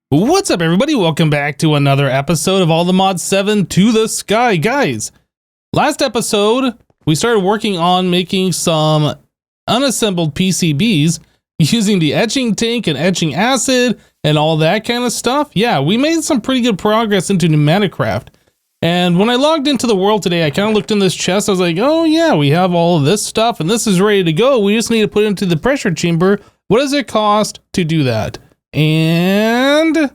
What's up, everybody? Welcome back to another episode of All the Mods 7 to the Sky. Guys, last episode, we started working on making some unassembled PCBs using the etching tank and etching acid and all that kind of stuff. Yeah, we made some pretty good progress into pneumaticraft. And when I logged into the world today, I kind of looked in this chest. I was like, oh yeah, we have all of this stuff and this is ready to go. We just need to put it into the pressure chamber. What does it cost to do that? And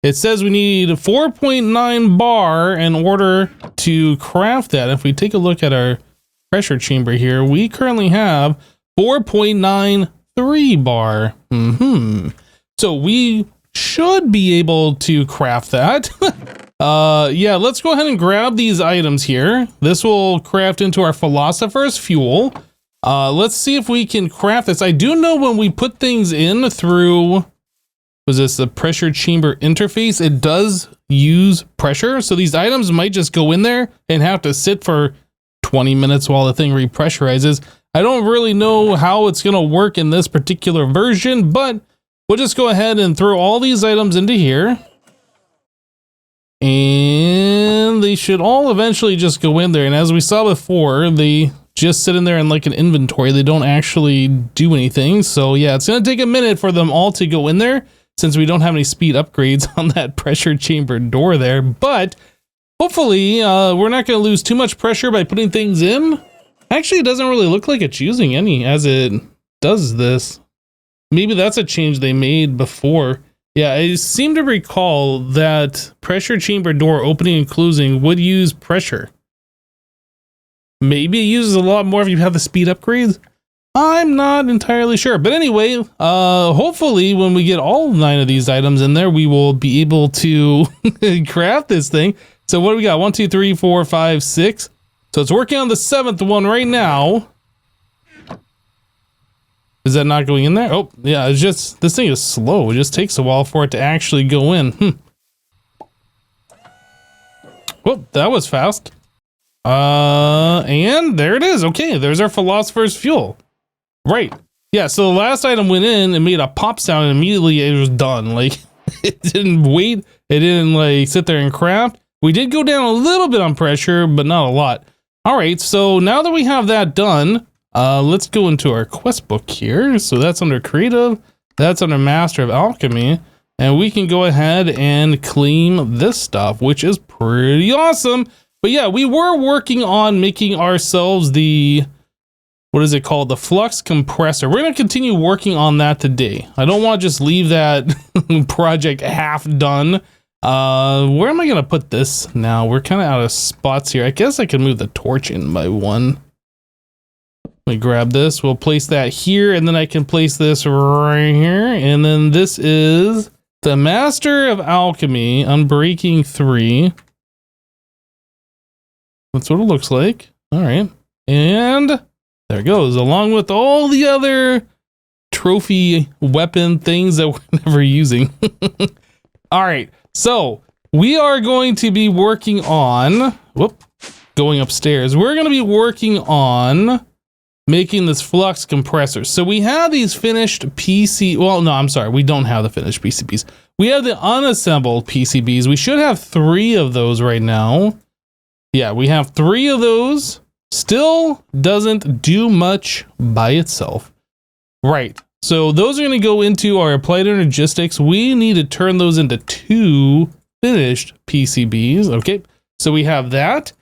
it says we need 4.9 bar in order to craft that. If we take a look at our pressure chamber here, we currently have 4.93 bar. So we should be able to craft that. Yeah, let's go ahead and grab these items here. This will craft into our philosopher's fuel. Let's see if we can craft this. I do know when we put things in through... was this the pressure chamber interface? It does use pressure, so these items might just go in there and have to sit for 20 minutes while the thing repressurizes. I don't really know how it's going to work in this particular version, but we'll just go ahead and throw all these items into here. And they should all eventually just go in there. And as we saw before, they just sit in there in like an inventory. They don't actually do anything. So yeah, it's going to take a minute for them all to go in there, since we don't have any speed upgrades on that pressure chamber door there. But hopefully we're not going to lose too much pressure by putting things in. Actually, it doesn't really look like it's using any as it does this. Maybe that's a change they made before. Yeah, I seem to recall that pressure chamber door opening and closing would use pressure. Maybe it uses a lot more if you have the speed upgrades. I'm not entirely sure, but anyway, hopefully when we get all 9 of these items in there, we will be able to craft this thing. So what do we got? 1, 2, 3, 4, 5, 6. So it's working on the 7th one right now. Is that not going in there? Oh, yeah, it's just, this thing is slow. It just takes a while for it to actually go in. Well, that was fast. And there it is. Okay, there's our philosopher's fuel. Right. Yeah, so the last item went in and made a pop sound and immediately it was done. Like, it didn't wait. It didn't like sit there and craft. We did go down a little bit on pressure, but not a lot. All right, so now that we have that done, let's go into our quest book here. So that's under creative. That's under master of alchemy. And we can go ahead and claim this stuff, which is pretty awesome. But yeah, we were working on making ourselves the... what is it called? The Flux Compressor. We're going to continue working on that today. I don't want to just leave that project half done. Where am I going to put this now? We're kind of out of spots here. I guess I can move the torch in by 1. Let me grab this. We'll place that here, and then I can place this right here. And then this is the Master of Alchemy, Unbreaking 3. That's what it looks like. All right. And... there it goes, along with all the other trophy weapon things that we're never using. All right, so we are going to be working on, going upstairs. We're going to be working on making this flux compressor. So we have these finished well, no, I'm sorry, we don't have the finished PCBs. We have the unassembled PCBs. We should have 3 of those right now. Yeah, we have 3 of those. Still doesn't do much by itself. Right. So those are going to go into our applied energistics. We need to turn those into 2 finished PCBs. Okay. So we have that.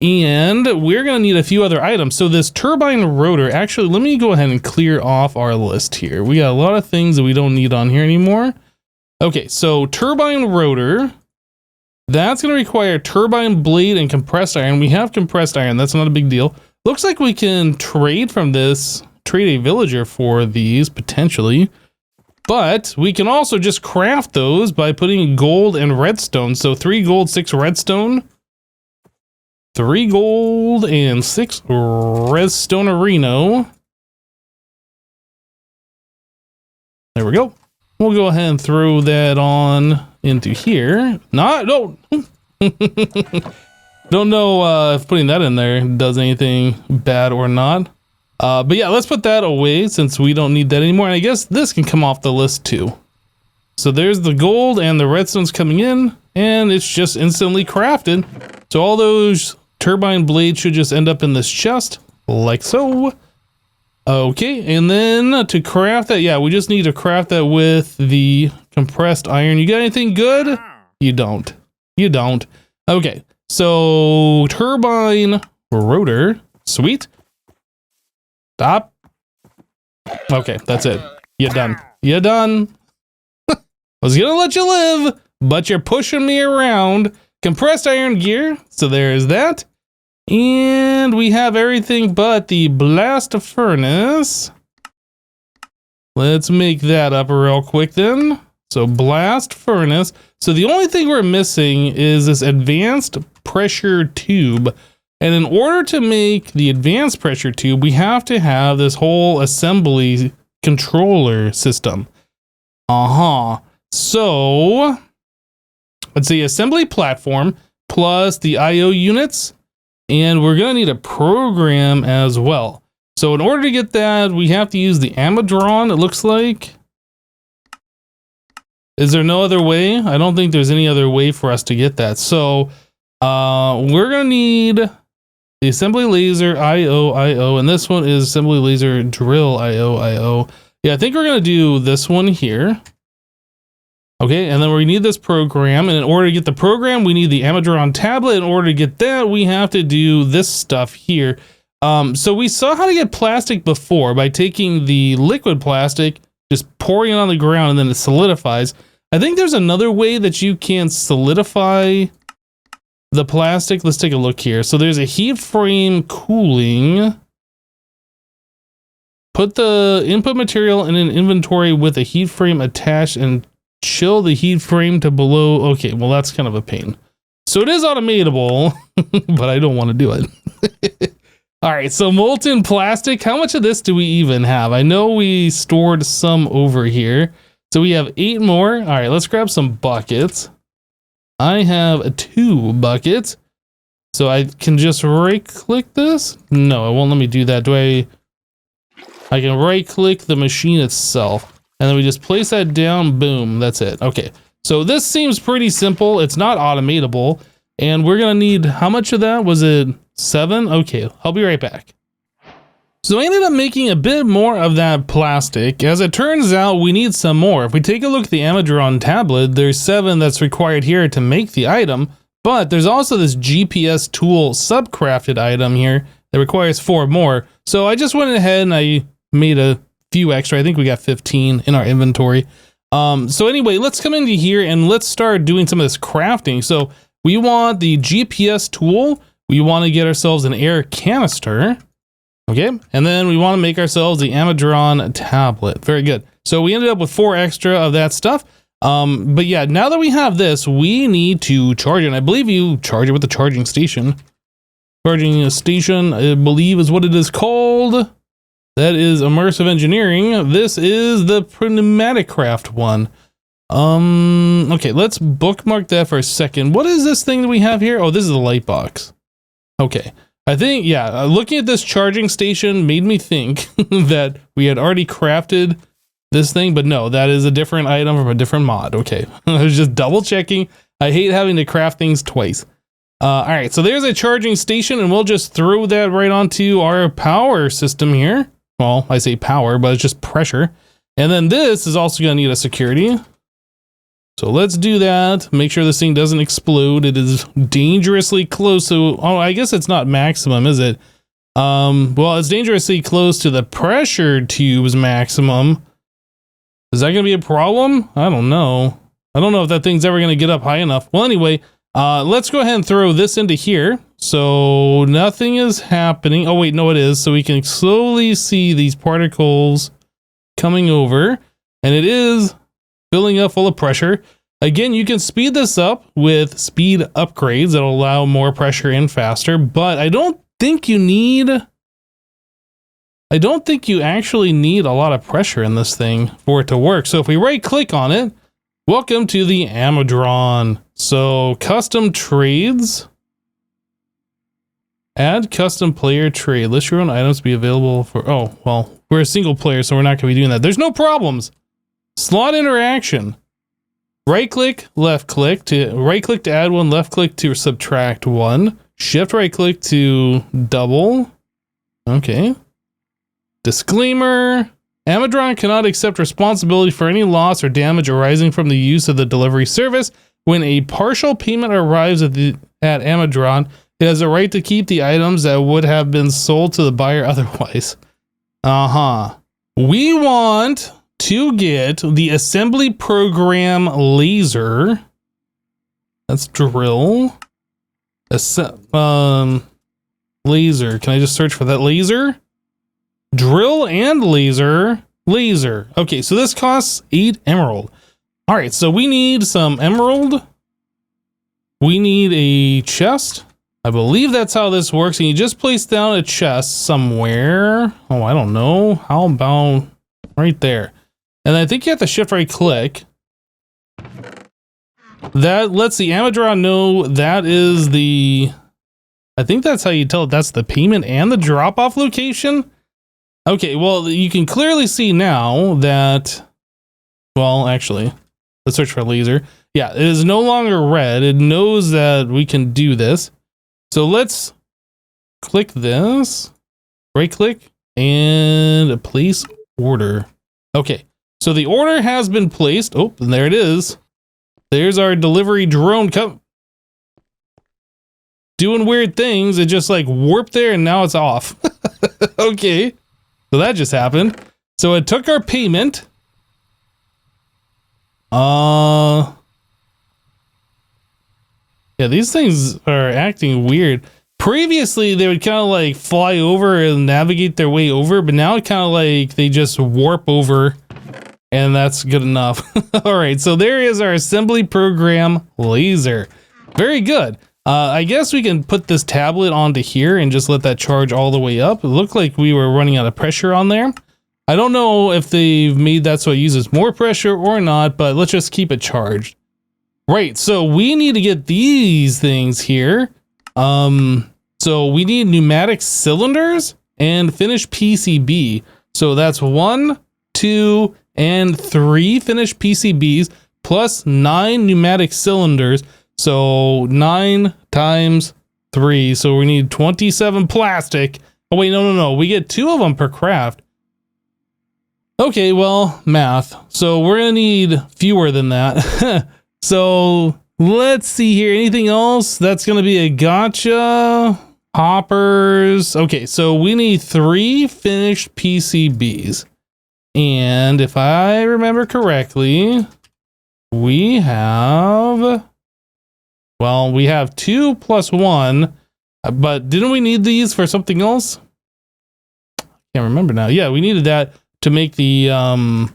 And we're going to need a few other items. So this turbine rotor, actually, let me go ahead and clear off our list here. We got a lot of things that we don't need on here anymore. Okay. So turbine rotor. That's going to require turbine blade and compressed iron. We have compressed iron. That's not a big deal. Looks like we can trade from this, trade a villager for these potentially. But we can also just craft those by putting gold and redstone. So 3 gold, 6 redstone. 3 gold and 6 redstone areno. There we go. We'll go ahead and throw that on into here. Don't know if putting that in there does anything bad or not. But yeah, let's put that away since we don't need that anymore. And I guess this can come off the list too. So there's the gold and the redstone's coming in, and it's just instantly crafted. So all those turbine blades should just end up in this chest, like so. Okay, and then to craft that, yeah, we just need to craft that with the compressed iron. You got anything good? You don't. You don't. Okay, so turbine rotor. Sweet. Stop. Okay, that's it. You're done. You're done. I was gonna let you live, but you're pushing me around. Compressed iron gear. So there's that. And we have everything but the blast furnace. Let's make that up real quick then. So blast furnace. So the only thing we're missing is this advanced pressure tube. And in order to make the advanced pressure tube, we have to have this whole assembly controller system. So let's see, assembly platform plus the IO units. And we're going to need a program as well. So in order to get that, we have to use the amadron, it looks like. Is there no other way? I don't think there's any other way for us to get that. So we're going to need the assembly laser IO, and this one is assembly laser drill IO. Yeah, I think we're going to do this one here. Okay, and then we need this program, and in order to get the program, we need the amadron tablet. In order to get that, we have to do this stuff here. So we saw how to get plastic before by taking the liquid plastic, just pouring it on the ground, and then it solidifies. I think there's another way that you can solidify the plastic. Let's take a look here. So there's a heat frame cooling. Put the input material in an inventory with a heat frame attached and chill the heat frame to below. Okay, well, that's kind of a pain. So it is automatable, but I don't want to do it. All right, so molten plastic. How much of this do we even have? I know we stored some over here. So we have 8 more. All right, let's grab some buckets. I have 2 buckets. So I can just right click this. No, it won't let me do that. I can right click the machine itself. And then we just place that down, boom, that's it. Okay, so this seems pretty simple. It's not automatable. And we're gonna need, how much of that? Was it 7? Okay, I'll be right back. So I ended up making a bit more of that plastic. As it turns out, we need some more. If we take a look at the amadron tablet, there's 7 that's required here to make the item. But there's also this GPS tool subcrafted item here that requires 4 more. So I just went ahead and I made a few extra. I think we got 15 in our inventory. So anyway, let's come into here and let's start doing some of this crafting. So we want the GPS tool. We want to get ourselves an air canister. Okay. And then we want to make ourselves the amadron tablet. Very good. So we ended up with 4 extra of that stuff. But yeah, now that we have this, we need to charge it. And I believe you charge it with the charging station. Charging station, I believe, is what it is called. That is immersive engineering. This is the pneumaticraft one. Okay, let's bookmark that for a second. What is this thing that we have here? Oh, this is the light box. Okay, I think, yeah, looking at this charging station made me think that we had already crafted this thing, but no, that is a different item from a different mod. Okay, I was just double checking. I hate having to craft things twice. All right, so there's a charging station, and we'll just throw that right onto our power system here. Well, I say power, but it's just pressure. And then this is also going to need a security. So let's do that. Make sure this thing doesn't explode. It is dangerously close to, oh, I guess it's not maximum, is it? Well, it's dangerously close to the pressure tube's maximum. Is that going to be a problem? I don't know. I don't know if that thing's ever going to get up high enough. Well, anyway, let's go ahead and throw this into here. So nothing is happening. Oh, wait, no, it is. So we can slowly see these particles coming over, and it is filling up full of pressure. Again, you can speed this up with speed upgrades that'll allow more pressure in faster, but I don't think you actually need a lot of pressure in this thing for it to work. So if we right click on it, welcome to the amadron. So custom trades. Add custom player trade. List your own items be available for... Oh, well, we're a single player, so we're not going to be doing that. There's no problems. Slot interaction. Right click, left click to add one, left click to subtract one, shift right click to double. Okay. Disclaimer. Amadron cannot accept responsibility for any loss or damage arising from the use of the delivery service. When a partial payment arrives at Amadron, it has a right to keep the items that would have been sold to the buyer otherwise. We want to get the assembly program laser. That's drill. Laser. Can I just search for that laser? Drill and laser. Laser. Okay, so this costs 8 emerald. All right, so we need some emerald. We need a chest. I believe that's how this works. And you just place down a chest somewhere. Oh, I don't know. How about right there? And I think you have to shift right click. That lets the Amadron know that is the... I think that's how you tell it that's the payment and the drop-off location. Okay, well, you can clearly see now that... Well, actually, let's search for laser. Yeah, it is no longer red. It knows that we can do this. So let's click this, right click, and place order. Okay, so the order has been placed. Oh, and there it is. There's our delivery drone doing weird things. It just like warped there and now it's off. Okay, so that just happened. So it took our payment. Yeah, these things are acting weird. Previously, they would kind of like fly over and navigate their way over, but now it kind of like they just warp over, and that's good enough. All right, so there is our assembly program laser. Very good. I guess we can put this tablet onto here and just let that charge all the way up. It looked like we were running out of pressure on there. I don't know if they've made that so it uses more pressure or not, but let's just keep it charged. Right, so we need to get these things here. So we need pneumatic cylinders and finished PCB. So that's 1, 2, and 3 finished PCBs plus 9 pneumatic cylinders. So 9 times 3. So we need 27 plastic. Oh wait, no. We get 2 of them per craft. Okay, well, math. So we're gonna need fewer than that. So let's see here. Anything else? That's going to be a gotcha. Hoppers. Okay, so we need 3 finished PCBs. And if I remember correctly, we have... Well, we have 2 plus 1. But didn't we need these for something else? Can't remember now. Yeah, we needed that to make the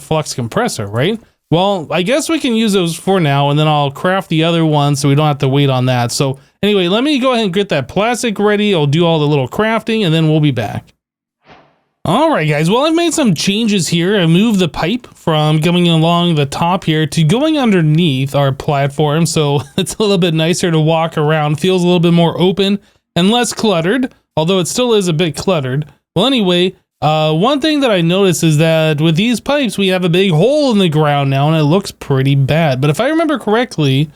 flux compressor, right? Well, I guess we can use those for now, and then I'll craft the other one so we don't have to wait on that. So anyway, let me go ahead and get that plastic ready. I'll do all the little crafting, and then we'll be back. All right, guys. Well, I've made some changes here. I moved the pipe from going along the top here to going underneath our platform, so it's a little bit nicer to walk around. Feels a little bit more open and less cluttered, although it still is a bit cluttered. Well, anyway... one thing that I noticed is that with these pipes, we have a big hole in the ground now, and it looks pretty bad. But if I remember correctly,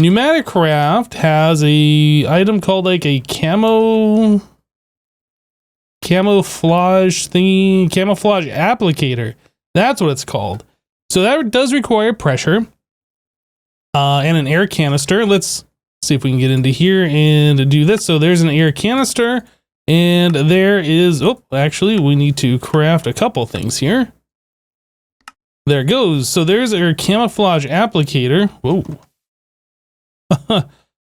MODPACK has a item called like a camouflage thingy, camouflage applicator. That's what it's called. So that does require pressure and an air canister. Let's see if we can get into here and do this. So there's an air canister. And there is, oh, actually, we need to craft a couple things here. There it goes. So there's our camouflage applicator. Whoa.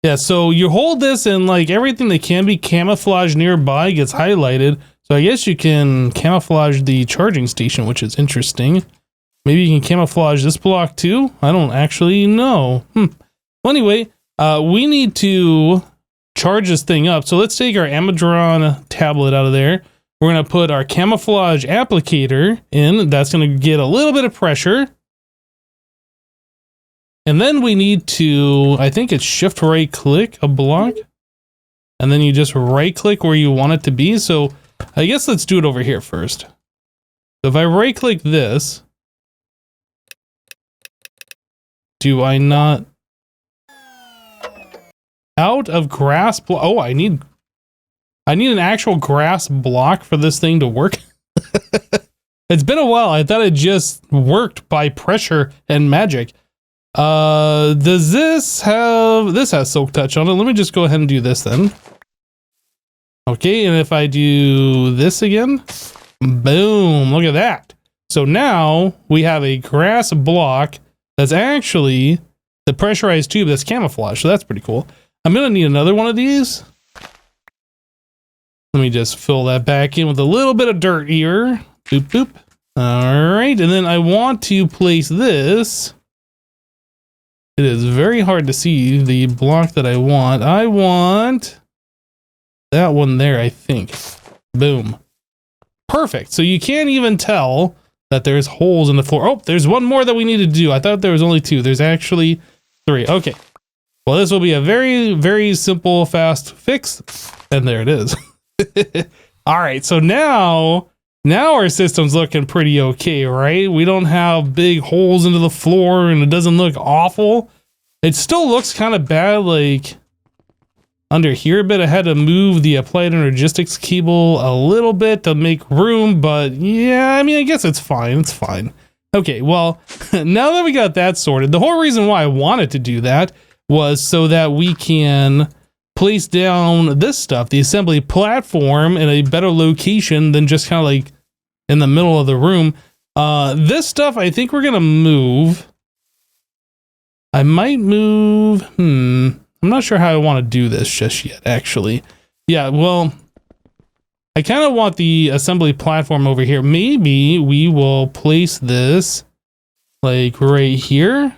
Yeah, so you hold this and like everything that can be camouflaged nearby gets highlighted. So I guess you can camouflage the charging station, which is interesting. Maybe you can camouflage this block too? I don't actually know. Well, anyway, we need to... charge this thing up. So let's take our Amadron tablet out of there. We're going to put our camouflage applicator in. That's going to get a little bit of pressure. And then we need to, I think it's shift right click a block. And then you just right click where you want it to be. So I guess let's do it over here first. So if I right click this, do I not? Out of grass block. Oh, I need an actual grass block for this thing to work. It's been a while. I thought it just worked by pressure and magic. Does this has silk touch on it? Let me just go ahead and do this then. Okay, and if I do this again, boom, look at that. So now we have a grass block that's actually the pressurized tube that's camouflaged. So that's pretty cool. I'm gonna need another one of these. Let me just fill that back in with a little bit of dirt here. Boop, boop. All right, and then I want to place this. It is very hard to see the block that I want. I want that one there, I think. Boom. Perfect. So you can't even tell that there's holes in the floor. Oh, there's one more that we need to do. I thought there was only two. There's actually three. Okay. Well, this will be a very, very simple, fast fix. And there it is. All right. So now our system's looking pretty okay, right? We don't have big holes into the floor and it doesn't look awful. It still looks kind of bad, like under here a bit. I had to move the applied energistics cable a little bit to make room, but yeah, I mean, I guess it's fine. It's fine. Okay, well, now that we got that sorted, the whole reason why I wanted to do that was so that we can place down this stuff, the assembly platform, in a better location than just kind of like in the middle of the room. This stuff, I think we're gonna move. I might move, I'm not sure how I want to do this just yet, actually. Yeah, well, I kind of want the assembly platform over here. Maybe we will place this like right here.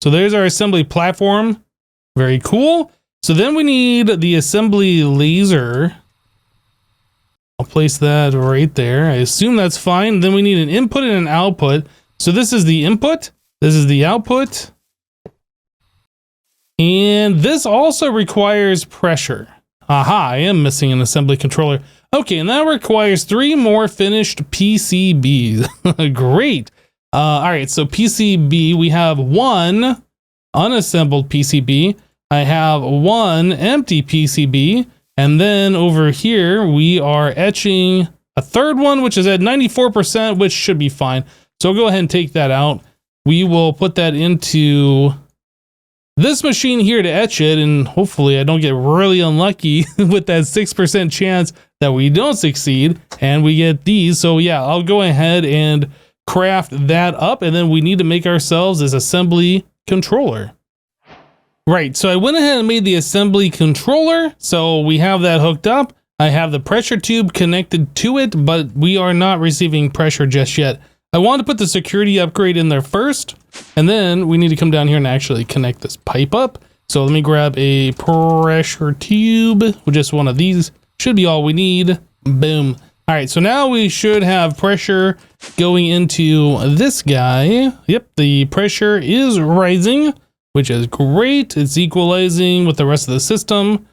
So there's our assembly platform. Very cool. So then we need the assembly laser. I'll place that right there. I assume that's fine. Then we need an input and an output. So this is the input. This is the output. And this also requires pressure. Aha, I am missing an assembly controller. Okay, and that requires 3 more finished PCBs. Great. All right, so PCB, we have 1 unassembled PCB. I have 1 empty PCB. And then over here, we are etching a 3rd one, which is at 94%, which should be fine. So I'll go ahead and take that out. We will put that into this machine here to etch it, and hopefully I don't get really unlucky with that 6% chance that we don't succeed and we get these. So yeah, I'll go ahead and craft that up, and then we need to make ourselves this assembly controller. Right, so I went ahead and made the assembly controller. So we have that hooked up. I have the pressure tube connected to it, but we are not receiving pressure just yet. I want to put the security upgrade in there first, and then we need to come down here and actually connect this pipe up. So let me grab a pressure tube with just one of these. Should be all we need. Boom. All right, so now we should have pressure going into this guy. Yep, the pressure is rising, which is great. It's equalizing with the rest of the system.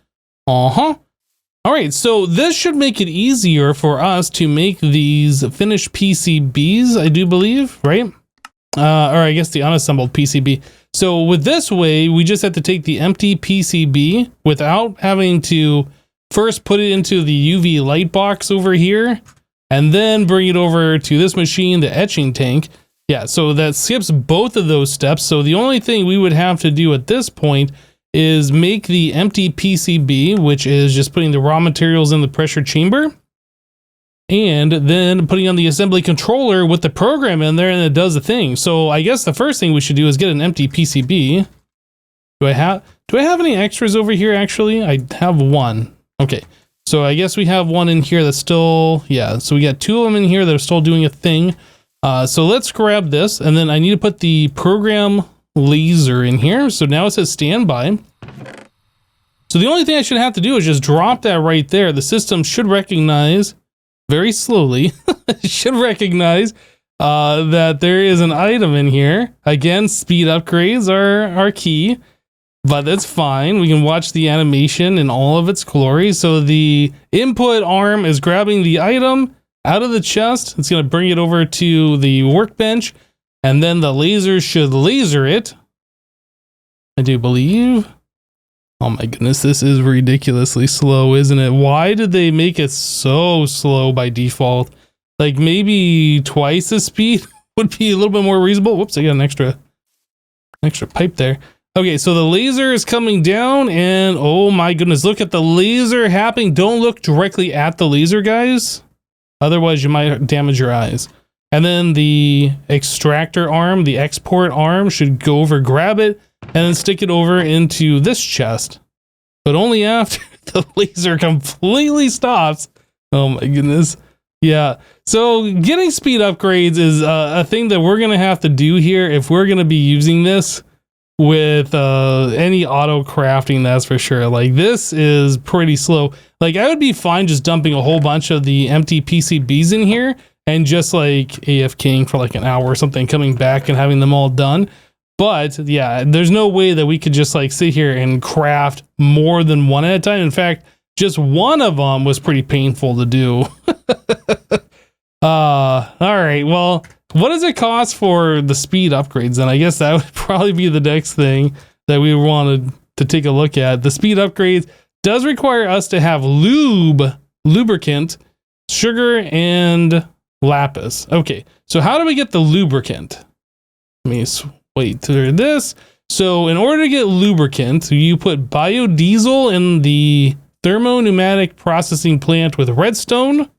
All right, so this should make it easier for us to make these finished PCBs, I do believe, right? Or I guess the unassembled PCB. So with this way, we just have to take the empty PCB without having to first put it into the UV light box over here, and then bring it over to this machine, the etching tank. Yeah, so that skips both of those steps. So the only thing we would have to do at this point is make the empty PCB, which is just putting the raw materials in the pressure chamber, and then putting on the assembly controller with the program in there, and it does the thing. So I guess the first thing we should do is get an empty PCB. Do I have any extras over here? Actually, I have 1. Okay, so I guess we have 1 in here that's still, yeah, so we got 2 of them in here that are still doing a thing. So let's grab this, and then I need to put the program laser in here. So now it says standby. So the only thing I should have to do is just drop that right there. The system should recognize very slowly, should recognize that there is an item in here. Again, speed upgrades are key, but that's fine. We can watch the animation in all of its glory. So the input arm is grabbing the item out of the chest. It's going to bring it over to the workbench. and then the laser should laser it. I do believe. Oh my goodness, this is ridiculously slow, isn't it? Why did they make it so slow by default? Like maybe twice the speed would be a little bit more reasonable. Whoops, I got an extra pipe there. Okay, so the laser is coming down, and oh my goodness, look at the laser happening. Don't look directly at the laser, guys. Otherwise, you might damage your eyes. And then the extractor arm, the export arm, should go over, grab it, and then stick it over into this chest. But only after the laser completely stops. Oh my goodness. Yeah. So getting speed upgrades is a thing that we're going to have to do here if we're going to be using this with any auto crafting, that's for sure. Like this is pretty slow. Like I would be fine just dumping a whole bunch of the empty PCBs in here and just like AFKing for like an hour or something, coming back and having them all done. But yeah, there's no way that we could just like sit here and craft more than one at a time. In fact, just one of them was pretty painful to do. All right, well, what does it cost for the speed upgrades? And I guess that would probably be the next thing that we wanted to take a look at. The speed upgrades does require us to have lubricant, sugar, and lapis. Okay, so how do we get the lubricant? Let me wait through this. So in order to get lubricant, you put biodiesel in the thermo-pneumatic processing plant with redstone.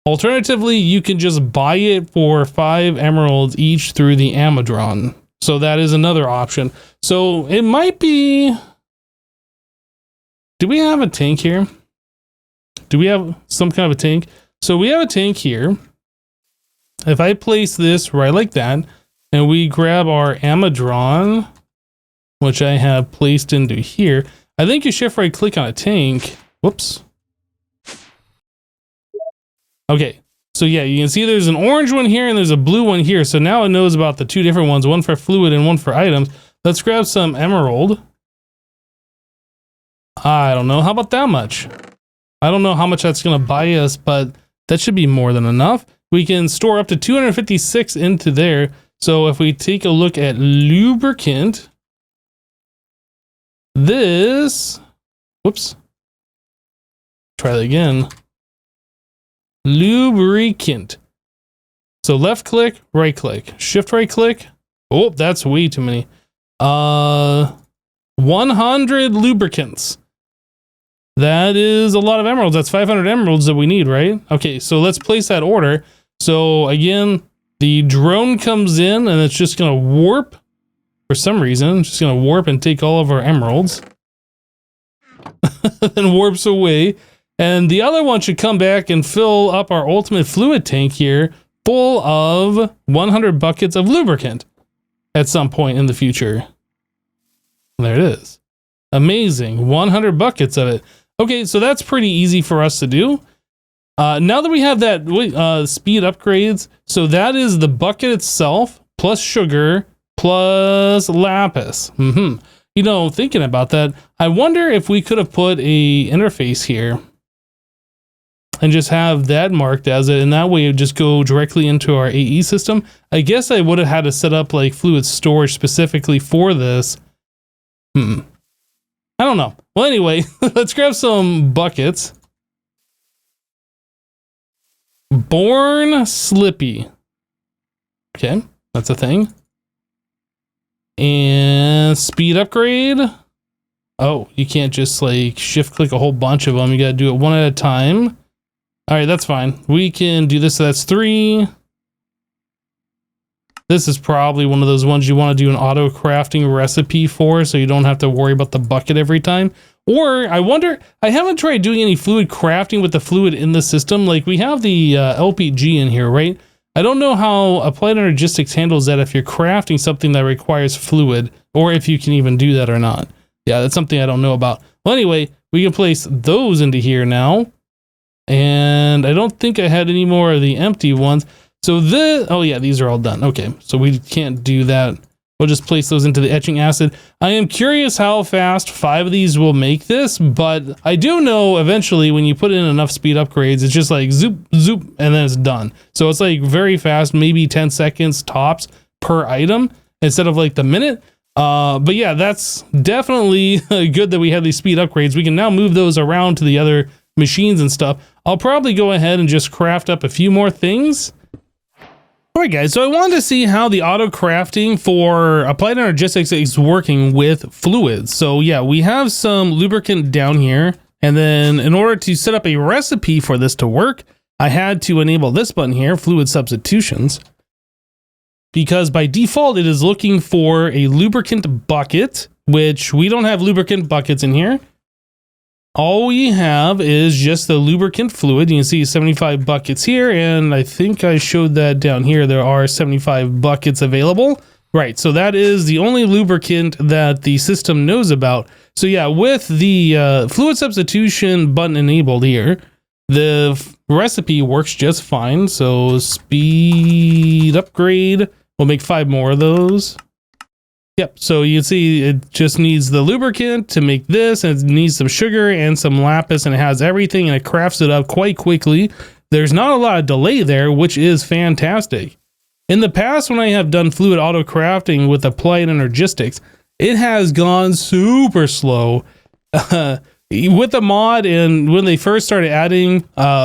Alternatively, you can just buy it for 5 emeralds each through the amadron. So that is another option. So it might be... Do we have a tank here? Do we have some kind of a tank? So we have a tank here. If I place this right like that, and we grab our amadron, which I have placed into here, I think you shift right click on a tank. Whoops. Okay, so yeah, you can see there's an orange one here and there's a blue one here. So now it knows about the two different ones, one for fluid and one for items. Let's grab some emerald. I don't know, how about that much? I don't know how much that's gonna buy us, but that should be more than enough. We can store up to 256 into there. So if we take a look at lubricant, this, whoops, try that again. Lubricant. So left click, right click, shift right click. Oh, that's way too many. 100 lubricants. That is a lot of emeralds. That's 500 emeralds that we need, right? Okay, so let's place that order. So again, the drone comes in and it's just gonna warp for some reason. It's just gonna warp and take all of our emeralds. Then warps away. And the other one should come back and fill up our ultimate fluid tank here full of 100 buckets of lubricant at some point in the future. There it is. Amazing. 100 buckets of it. Okay, so that's pretty easy for us to do. Now that we have that speed upgrades, so that is the bucket itself, plus sugar, plus lapis. You know, thinking about that, I wonder if we could have put a interface here and just have that marked as it, and that way it would just go directly into our AE system. I guess I would have had to set up like fluid storage specifically for this. I don't know. Well, anyway, let's grab some buckets. Born Slippy. Okay, that's a thing. And speed upgrade. Oh, you can't just like shift click a whole bunch of them. You gotta do it one at a time. All right, that's fine. We can do this. So that's 3. This is probably one of those ones you want to do an auto crafting recipe for, so you don't have to worry about the bucket every time. Or I wonder, I haven't tried doing any fluid crafting with the fluid in the system. Like we have the LPG in here, right? I don't know how Applied Energistics handles that if you're crafting something that requires fluid, or if you can even do that or not. Yeah, that's something I don't know about. Well, anyway, we can place those into here now. And I don't think I had any more of the empty ones. So oh yeah, these are all done. Okay, so we can't do that We'll just place those into the etching acid. I am curious how fast 5 of these will make this, but I do know eventually when you put in enough speed upgrades, it's just like zoop, zoop, and then it's done. So it's like very fast, maybe 10 seconds tops per item instead of like the minute. But yeah, that's definitely good that we have these speed upgrades. We can now move those around to the other machines and stuff. I'll probably go ahead and just craft up a few more things. Alright guys, so I wanted to see how the auto crafting for Applied Energistics is working with fluids. So yeah, we have some lubricant down here, and then in order to set up a recipe for this to work, I had to enable this button here, fluid substitutions, because by default it is looking for a lubricant bucket, which we don't have lubricant buckets in here. All we have is just the lubricant fluid. You can see 75 buckets here, and I think I showed that down here. There are 75 buckets available. Right, so that is the only lubricant that the system knows about. So yeah, with the fluid substitution button enabled here, the recipe works just fine. So speed upgrade, we'll make 5 more of those. Yep, so you can see it just needs the lubricant to make this, and it needs some sugar and some lapis, and it has everything, and it crafts it up quite quickly. There's not a lot of delay there, which is fantastic. In the past, when I have done fluid auto crafting with Applied Energistics, it has gone super slow. With the mod, and when they first started adding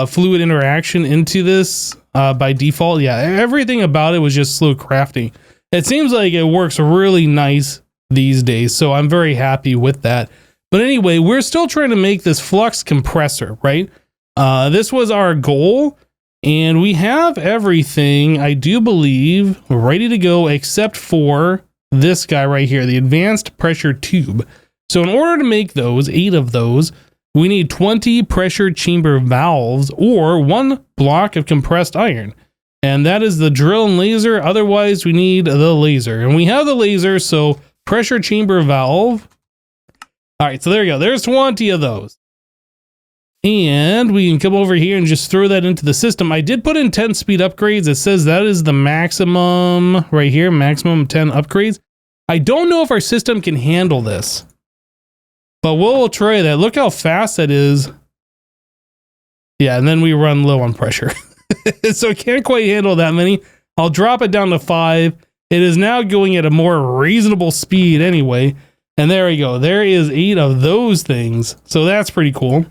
fluid interaction into this by default, yeah, everything about it was just slow crafting. It seems like it works really nice these days, so I'm very happy with that. But anyway, we're still trying to make this flux compressor, right? This was our goal, and we have everything, I do believe, ready to go except for this guy right here, the advanced pressure tube. So in order to make those, 8 of those, we need 20 pressure chamber valves or 1 block of compressed iron. And that is the drill and laser. Otherwise, we need the laser. And we have the laser, so pressure chamber valve. All right, so there you go. There's 20 of those. And we can come over here and just throw that into the system. I did put in 10 speed upgrades. It says that is the maximum right here, maximum 10 upgrades. I don't know if our system can handle this, but we'll try that. Look how fast that is. Yeah, and then we run low on pressure. So it can't quite handle that many. I'll drop it down to 5. It is now going at a more reasonable speed anyway. And there we go. There is 8 of those things. So that's pretty cool.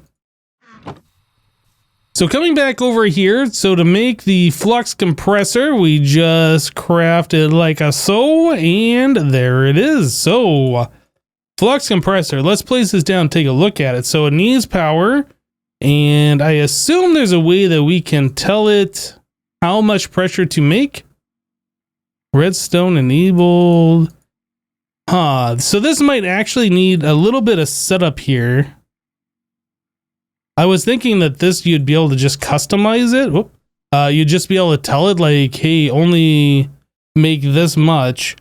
So coming back over here, so to make the flux compressor, we just craft it like a so, and there it is. So flux compressor, let's place this down and take a look at it. So it needs power. And I assume there's a way that we can tell it how much pressure to make. Redstone enabled. So this might actually need a little bit of setup here. I was thinking that this, you'd be able to just customize it. Whoop. You'd just be able to tell it like, hey, only make this much.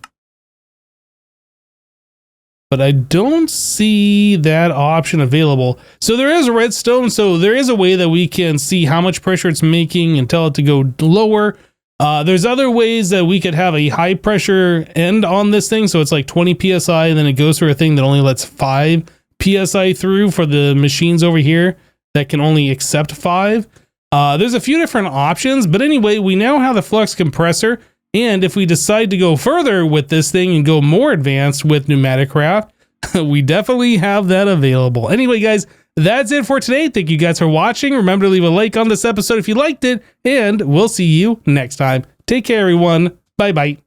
But I don't see that option available. So there is redstone, so there is a way that we can see how much pressure it's making and tell it to go lower. There's other ways that we could have a high pressure end on this thing, so it's like 20 psi, and then it goes through a thing that only lets 5 psi through for the machines over here that can only accept 5. There's a few different options, but anyway, we now have the flux compressor. And if we decide to go further with this thing and go more advanced with pneumaticraft, we definitely have that available. Anyway, guys, that's it for today. Thank you guys for watching. Remember to leave a like on this episode if you liked it, and we'll see you next time. Take care, everyone. Bye-bye.